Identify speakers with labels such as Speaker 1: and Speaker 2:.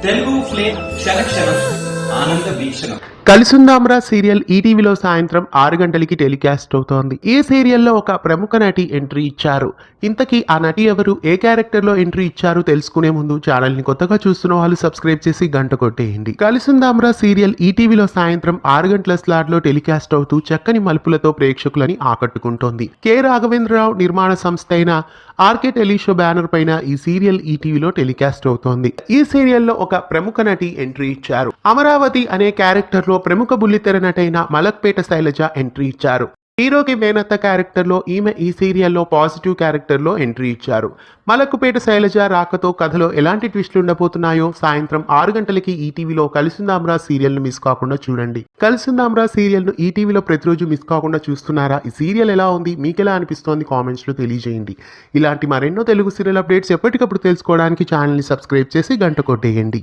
Speaker 1: Telugu flame క్షణక్షణం ఆనంద వీక్షణం.
Speaker 2: కలిసుందాంరా serial ఈటీవీలో సాయంత్రం 6 గంటలకి టెలికాస్ట్ అవుతోంది. ఈ సీరియల్లో ఒక ప్రముఖ నటి ఎంట్రీ ఇచ్చారు. ఇంతకీ ఆ నటి ఎవరు, ఏ క్యారెక్టర్లో ఎంట్రీ ఇచ్చారు తెలుసుకునే ముందు ఛానల్ని కొత్తగా చూస్తున్న వాళ్ళు సబ్స్క్రైబ్ చేసి గంట కొట్టేయండి. కలిసుందాంరా సీరియల్ ఈటీవీలో సాయంత్రం 6 గంటల స్లాట్లో టెలికాస్ట్ అవుతూ చక్కని మలుపులతో ప్రేక్షకులని ఆకట్టుకుంటోంది. కె రాఘవేంద్రరావు నిర్మాణ సంస్థ అయిన ఆర్కే టెలిషో బ్యానర్ పైన ఈ సీరియల్ ఈటీవీలో టెలికాస్ట్ అవుతోంది. ఈ సీరియల్లో ఒక ప్రముఖ నటి ఎంట్రీ ఇచ్చారు. అమరావతి అనే క్యారెక్టర్లో ప్రముఖ బుల్లితెర నటైన మలక్పేట శైలజ ఎంట్రీ ఇచ్చారు. హీరోకి మేనత్త క్యారెక్టర్లో ఈమె ఈ సీరియల్లో పాజిటివ్ క్యారెక్టర్లో ఎంట్రీ ఇచ్చారు. మలక్కుపేట శైలజ రాకతో కథలో ఎలాంటి ట్విస్టులు ఉండబోతున్నాయో సాయంత్రం 6 గంటలకి ఈటీవీలో కలిసుందాంరా సీరియల్ను మిస్ కాకుండా చూడండి. కలిసుందాంరా సీరియల్ను ఈటీవీలో ప్రతిరోజు మిస్ కాకుండా చూస్తున్నారా? ఈ సీరియల్ ఎలా ఉంది, మీకు ఎలా అనిపిస్తోంది కామెంట్స్లో తెలియజేయండి. ఇలాంటి మరెన్నో తెలుగు సీరియల్ అప్డేట్స్ ఎప్పటికప్పుడు తెలుసుకోవడానికి ఛానల్ని సబ్స్క్రైబ్ చేసి గంట కొట్టేయండి.